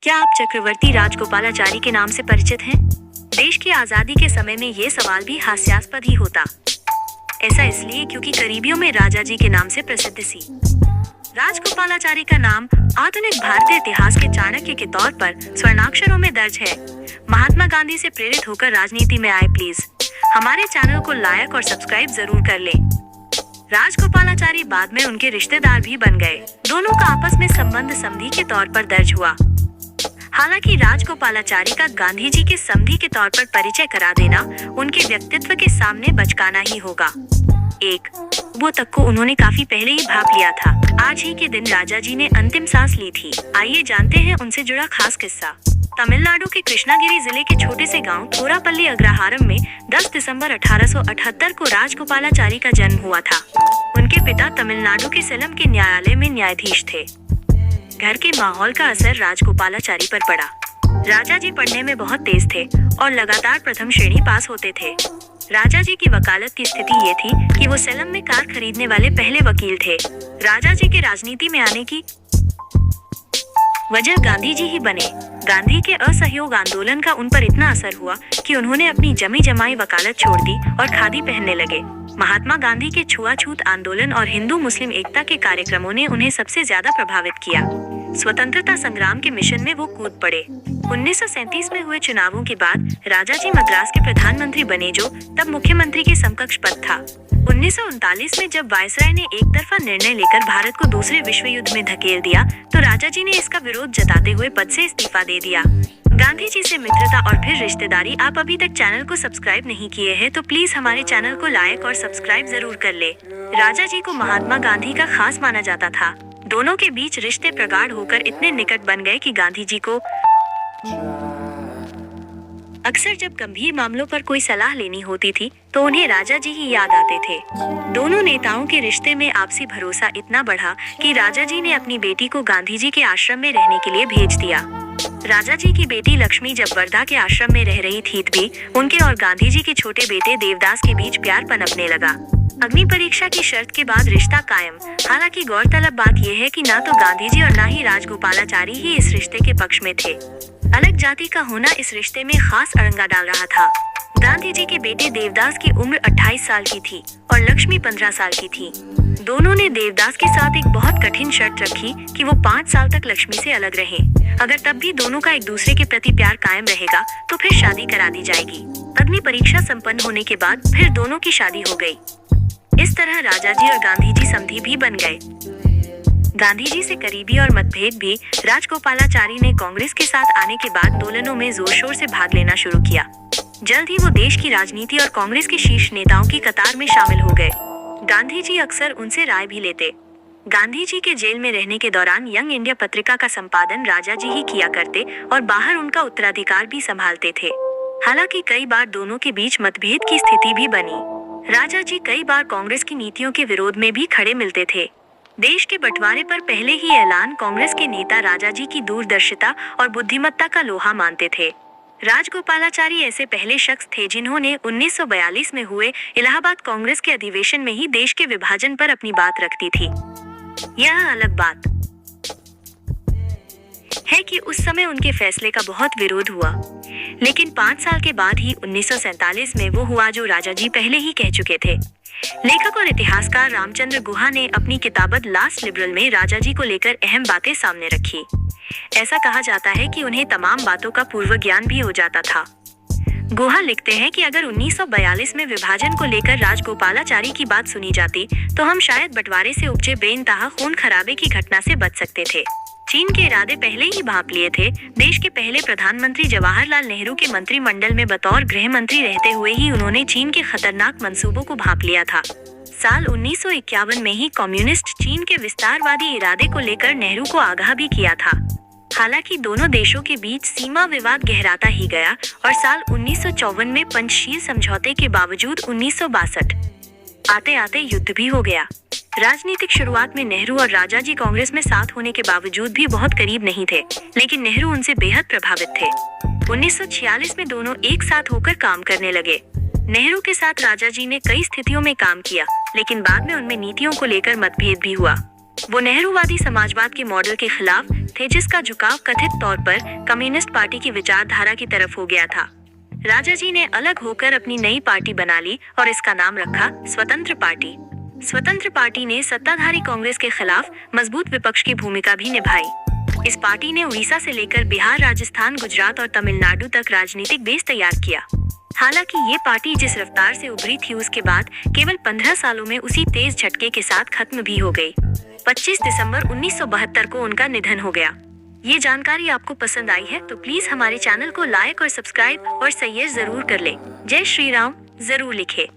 क्या आप चक्रवर्ती राजगोपालाचारी के नाम से परिचित हैं? देश की आजादी के समय में ये सवाल भी हास्यास्पद ही होता। ऐसा इसलिए क्योंकि करीबियों में राजा जी के नाम से प्रसिद्ध सी राजगोपालाचारी का नाम आधुनिक भारतीय इतिहास के चाणक्य के तौर पर स्वर्णाक्षरों में दर्ज है। महात्मा गांधी से प्रेरित होकर राजनीति में आए, प्लीज हमारे चैनल को लाइक और सब्सक्राइब जरूर कर ले। राजगोपालाचारी बाद में उनके रिश्तेदार भी बन गए। दोनों का आपस में संबंध समधी के तौर पर दर्ज हुआ। हालांकि राजगोपालाचारी का गांधी जी के समधी के तौर पर परिचय करा देना उनके व्यक्तित्व के सामने बचकाना ही होगा। एक वो तक को उन्होंने काफी पहले ही भाप लिया था। आज ही के दिन राजा जी ने अंतिम सांस ली थी। आइए जानते हैं उनसे जुड़ा खास किस्सा। तमिलनाडु के कृष्णागिरी जिले के छोटे से गांव थोरापल्ली अग्रहारम में 10 दिसंबर 1878 को राजगोपालाचारी का जन्म हुआ था। उनके पिता तमिलनाडु के सेलम के न्यायालय में न्यायाधीश थे। घर के माहौल का असर राजगोपालाचारी पर पड़ा। राजा जी पढ़ने में बहुत तेज थे और लगातार प्रथम श्रेणी पास होते थे। राजा जी की वकालत की स्थिति ये थी कि वो सेलम में कार खरीदने वाले पहले वकील थे। राजा जी के राजनीति में आने की वजह गांधी जी ही बने। गांधी के असहयोग आंदोलन का उन पर इतना असर हुआ कि उन्होंने अपनी जमी जमाई वकालत छोड़ दी और खादी पहनने लगे। महात्मा गांधी के छुआछूत आंदोलन और हिंदू मुस्लिम एकता के कार्यक्रमों ने उन्हें सबसे ज्यादा प्रभावित किया। स्वतंत्रता संग्राम के मिशन में वो कूद पड़े। 1937 में हुए चुनावों के बाद राजा जी मद्रास के प्रधानमंत्री बने, जो तब मुख्यमंत्री के समकक्ष पद था। 1939 में जब वायसराय ने एक तरफा निर्णय लेकर भारत को दूसरे विश्व युद्ध में धकेल दिया, तो राजा जी ने इसका विरोध जताते हुए पद से इस्तीफा दे दिया। गांधी जी से मित्रता और फिर रिश्तेदारी। आप अभी तक चैनल को सब्सक्राइब नहीं किए हैं तो प्लीज हमारे चैनल को लाइक और सब्सक्राइब जरूर कर ले। राजा जी को महात्मा गांधी का खास माना जाता था। दोनों के बीच रिश्ते प्रगाढ़ होकर इतने निकट बन गए कि गांधी जी को अक्सर जब गंभीर मामलों पर कोई सलाह लेनी होती थी तो उन्हें राजा जी ही याद आते थे। दोनों नेताओं के रिश्ते में आपसी भरोसा इतना बढ़ा कि राजा जी ने अपनी बेटी को गांधी जी के आश्रम में रहने के लिए भेज दिया। राजा जी की बेटी लक्ष्मी जब वर्धा के आश्रम में रह रही थी भी उनके और गांधी जी के छोटे बेटे देवदास के बीच प्यार पनपने लगा। अग्नि परीक्षा की शर्त के बाद रिश्ता कायम। हालांकि गौरतलब बात यह है कि ना तो गांधी जी और ना ही राजगोपालाचारी ही इस रिश्ते के पक्ष में थे। अलग जाति का होना इस रिश्ते में खास अड़ंगा डाल रहा था। गांधी जी के बेटे देवदास की उम्र 28 साल की थी और लक्ष्मी 15 साल की थी। दोनों ने देवदास के साथ एक बहुत कठिन शर्त रखी कि वो 5 साल तक लक्ष्मी से अलग रहें। अगर तब भी दोनों का एक दूसरे के प्रति प्यार कायम रहेगा तो फिर शादी करा दी जाएगी। अग्नि परीक्षा संपन्न होने के बाद फिर दोनों की शादी हो गई। इस तरह राजा जी और गांधी जी समधी भी बन गए। गांधी जी से करीबी और मतभेद भी। राजगोपालाचारी ने कांग्रेस के साथ आने के बाद आंदोलनों में जोर शोर से भाग लेना शुरू किया। जल्द ही वो देश की राजनीति और कांग्रेस के शीर्ष नेताओं की कतार में शामिल हो गए। गांधी जी अक्सर उनसे राय भी लेते। गांधी जी के जेल में रहने के दौरान यंग इंडिया पत्रिका का संपादन राजा जी ही किया करते और बाहर उनका उत्तराधिकार भी संभालते थे। हालांकि कई बार दोनों के बीच मतभेद की स्थिति भी बनी। राजा जी कई बार कांग्रेस की नीतियों के विरोध में भी खड़े मिलते थे। देश के बंटवारे पर पहले ही ऐलान कांग्रेस के नेता राजा जी की दूरदर्शिता और बुद्धिमत्ता का लोहा मानते थे। राजगोपालाचारी ऐसे पहले शख्स थे जिन्होंने 1942 में हुए इलाहाबाद कांग्रेस के अधिवेशन में ही देश के विभाजन पर अपनी बात रखती थी। यह अलग बात है कि उस समय उनके फैसले का बहुत विरोध हुआ, लेकिन 5 साल के बाद ही 1947 में वो हुआ जो राजा जी पहले ही कह चुके थे। लेखक और इतिहासकार रामचंद्र गुहा ने अपनी किताबत लास्ट लिबरल में राजा जी को लेकर अहम बातें सामने रखी। ऐसा कहा जाता है कि उन्हें तमाम बातों का पूर्व ज्ञान भी हो जाता था। गुहा लिखते हैं कि अगर 1942 में विभाजन को लेकर राजगोपालाचारी की बात सुनी जाती तो हम शायद बंटवारे से उपजे बेइंतहा खून खराबे की घटना से बच सकते थे। चीन के इरादे पहले ही भांप लिए थे। देश के पहले प्रधानमंत्री जवाहरलाल नेहरू के मंत्रिमंडल में बतौर गृह मंत्री रहते हुए ही उन्होंने चीन के खतरनाक मंसूबों को भांप लिया था। साल 1951 में ही कम्युनिस्ट चीन के विस्तारवादी इरादे को लेकर नेहरू को आगाह भी किया था। हालांकि दोनों देशों के बीच सीमा विवाद गहराता ही गया और साल 1954 में पंचशील समझौते के बावजूद 1962 आते आते युद्ध भी हो गया। राजनीतिक शुरुआत में नेहरू और राजा जी कांग्रेस में साथ होने के बावजूद भी बहुत करीब नहीं थे, लेकिन नेहरू उनसे बेहद प्रभावित थे। 1946 में दोनों एक साथ होकर काम करने लगे। नेहरू के साथ राजा जी ने कई स्थितियों में काम किया, लेकिन बाद में उनमें नीतियों को लेकर मतभेद भी हुआ। वो नेहरूवादी समाजवाद के मॉडल के खिलाफ थे, जिसका झुकाव कथित तौर पर कम्युनिस्ट पार्टी की विचारधारा की तरफ हो गया था। राजाजी ने अलग होकर अपनी नई पार्टी बना ली और इसका नाम रखा स्वतंत्र पार्टी। स्वतंत्र पार्टी ने सत्ताधारी कांग्रेस के खिलाफ मजबूत विपक्ष की भूमिका भी निभाई। इस पार्टी ने उड़ीसा से लेकर बिहार, राजस्थान, गुजरात और तमिलनाडु तक राजनीतिक बेस तैयार किया। हालांकि ये पार्टी जिस रफ्तार से उभरी थी, उसके बाद केवल 15 सालों में उसी तेज झटके के साथ खत्म भी हो गई। 25 दिसंबर 1972 को उनका निधन हो गया। ये जानकारी आपको पसंद आई है तो प्लीज हमारे चैनल को लाइक और सब्सक्राइब और शेयर जरूर कर ले। जय श्री राम जरूर लिखे।